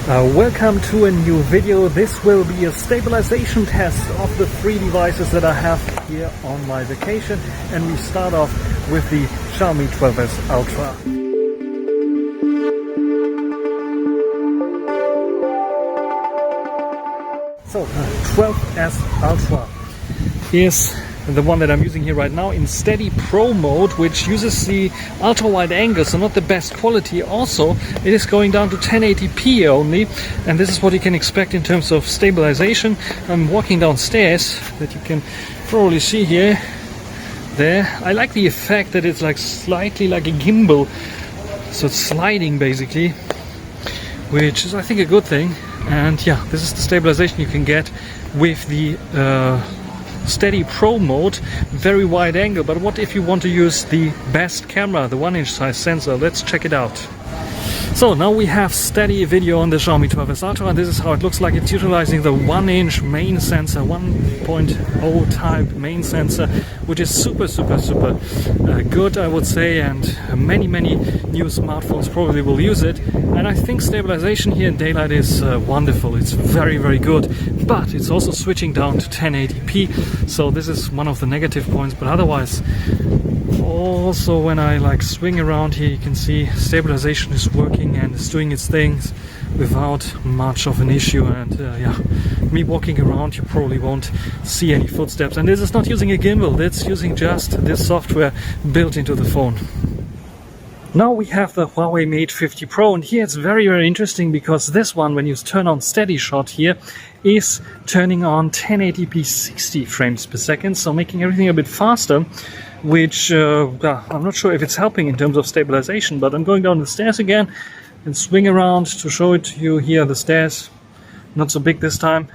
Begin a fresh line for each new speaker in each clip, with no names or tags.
Welcome to a new video. This will be a stabilization test of the three devices that I have here on my vacation, and we start off with the Xiaomi 12S Ultra. So the 12S Ultra is the one that I'm using here right now in Steady Pro mode, which uses the ultra wide angle, so not the best quality. Also, it is going down to 1080p only, and this is what you can expect in terms of stabilization. I'm walking downstairs, that you can probably see here. There, I like the effect that it's like slightly like a gimbal, so it's sliding basically, which is I think a good thing. And yeah, this is the stabilization you can get with the Steady Pro mode, very wide angle. But what if you want to use the best camera, the 1-inch size sensor? Let's check it out. So now we have steady video on the Xiaomi 12S Ultra, and this is how it looks like. It's utilizing the 1-inch main sensor, 1.0 type main sensor, which is super good, I would say, and many new smartphones probably will use it. And I think stabilization here in daylight is wonderful. It's very good, but it's also switching down to 1080p, so this is one of the negative points. But otherwise, also when I like swing around here, you can see stabilization is working and is doing its things without much of an issue. And yeah, me walking around, you probably won't see any footsteps. And this is not using a gimbal, that's using just this software built into the phone. Now we have the Huawei Mate 50 Pro, and here it's very interesting, because this one, when you turn on steady shot here, is turning on 1080p 60 frames per second, so making everything a bit faster, which I'm not sure if it's helping in terms of stabilization. But I'm going down the stairs again and swing around to show it to you here. The stairs, not so big this time,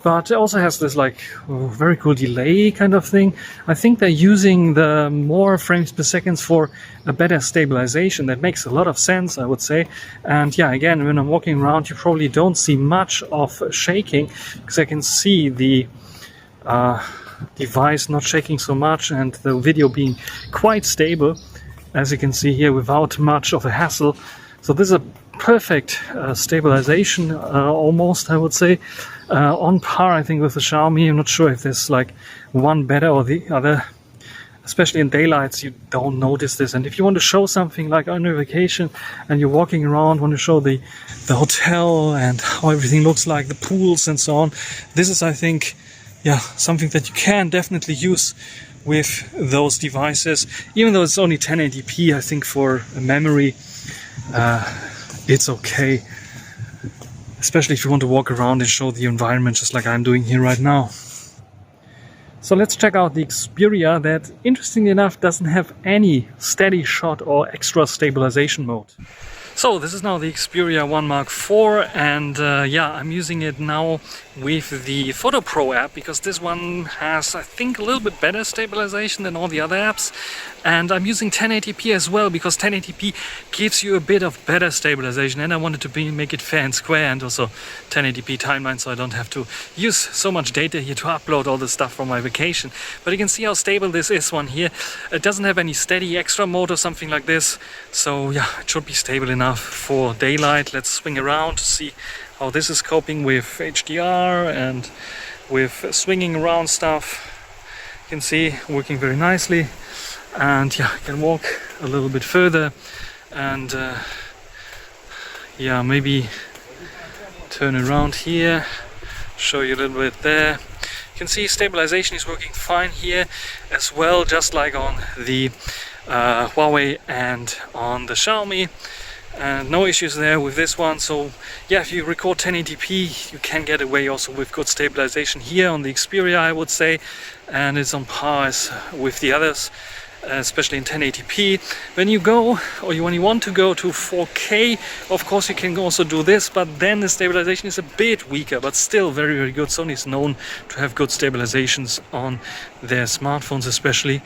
but it also has this like very cool delay kind of thing. I think they're using the more frames per second for a better stabilization. That makes a lot of sense, I would say. And yeah, again, when I'm walking around, you probably don't see much of shaking, because I can see the device not shaking so much, and the video being quite stable, as you can see here, without much of a hassle. So this is a perfect stabilization, almost, I would say, on par, I think, with the Xiaomi. I'm not sure if there's like one better or the other. Especially in daylights, you don't notice this. And if you want to show something like on your vacation and you're walking around, want to show the hotel and how everything looks like, the pools and so on, this is, I think, yeah, something that you can definitely use with those devices. Even though it's only 1080p, I think for memory, it's okay. Especially if you want to walk around and show the environment, just like I'm doing here right now. So let's check out the Xperia, that, interestingly enough, doesn't have any steady shot or extra stabilization mode. So this is now the Xperia 1 Mark IV, and yeah, I'm using it now with the Photo Pro app, because this one has, I think, a little bit better stabilization than all the other apps. And I'm using 1080p as well, because 1080p gives you a bit of better stabilization, and I wanted to make it fair and square, and also 1080p timeline, so I don't have to use so much data here to upload all the stuff from my vacation. But you can see how stable this is one here. It doesn't have any steady extra mode or something like this, so yeah, it should be stable enough for daylight. Let's swing around to see how this is coping with HDR and with swinging around stuff. You can see working very nicely. And yeah, I can walk a little bit further and yeah, maybe turn around here, show you a little bit there. You can see stabilization is working fine here as well, just like on the Huawei and on the Xiaomi. And no issues there with this one. So yeah, if you record 1080p, you can get away also with good stabilization here on the Xperia, I would say, and it's on par with the others, especially in 1080p. When you go, or when you want to go to 4K, of course you can also do this, but then the stabilization is a bit weaker, but still very good. Sony is known to have good stabilizations on their smartphones especially,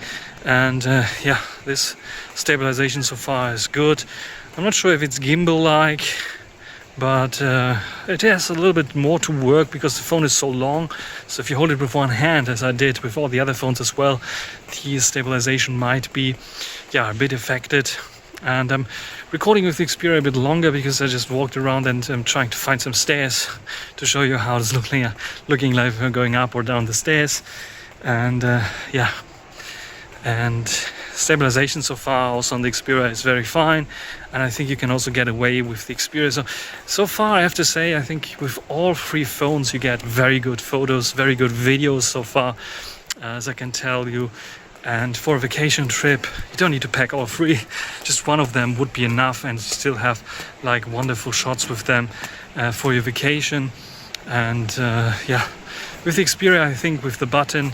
and yeah, this stabilization so far is good. I'm not sure if it's gimbal-like, but it has a little bit more to work, because the phone is so long. So if you hold it with one hand, as I did with all the other phones as well, the stabilization might be, yeah, a bit affected. And I'm recording with the Xperia a bit longer because I just walked around and I'm trying to find some stairs to show you how it's looking like we're going up or down the stairs. And yeah, and stabilization so far also on the Xperia is very fine, and I think you can also get away with the Xperia. So far I have to say, I think with all three phones you get very good photos, very good videos so far, as I can tell you. And for a vacation trip, you don't need to pack all three. Just one of them would be enough, and still have like wonderful shots with them for your vacation. And yeah, with the Xperia, I think with the button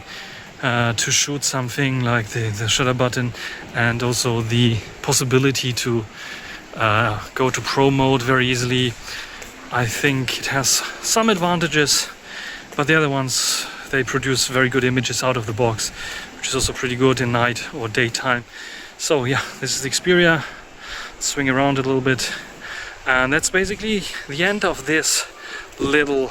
to shoot something like the shutter button, and also the possibility to go to Pro mode very easily, I think it has some advantages. But the other ones, they produce very good images out of the box, which is also pretty good in night or daytime. So yeah, this is the Xperia. Swing around a little bit, and that's basically the end of this little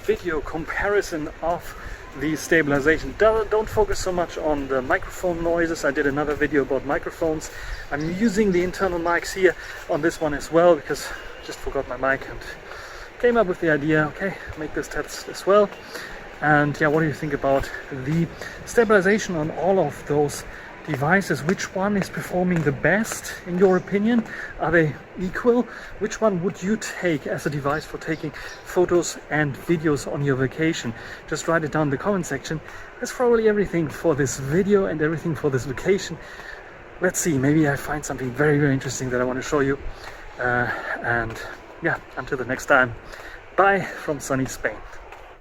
video comparison of the stabilization. Don't focus so much on the microphone noises. I did another video about microphones. I'm using the internal mics here on this one as well, because I just forgot my mic and came up with the idea, okay, make this test as well. And yeah, what do you think about the stabilization on all of those devices? Which one is performing the best in your opinion? Are they equal? Which one would you take as a device for taking photos and videos on your vacation? Just write it down in the comment section. That's probably everything for this video and everything for this vacation. Let's see, maybe I find something very, very interesting that I want to show you. And yeah, until the next time, bye from sunny Spain.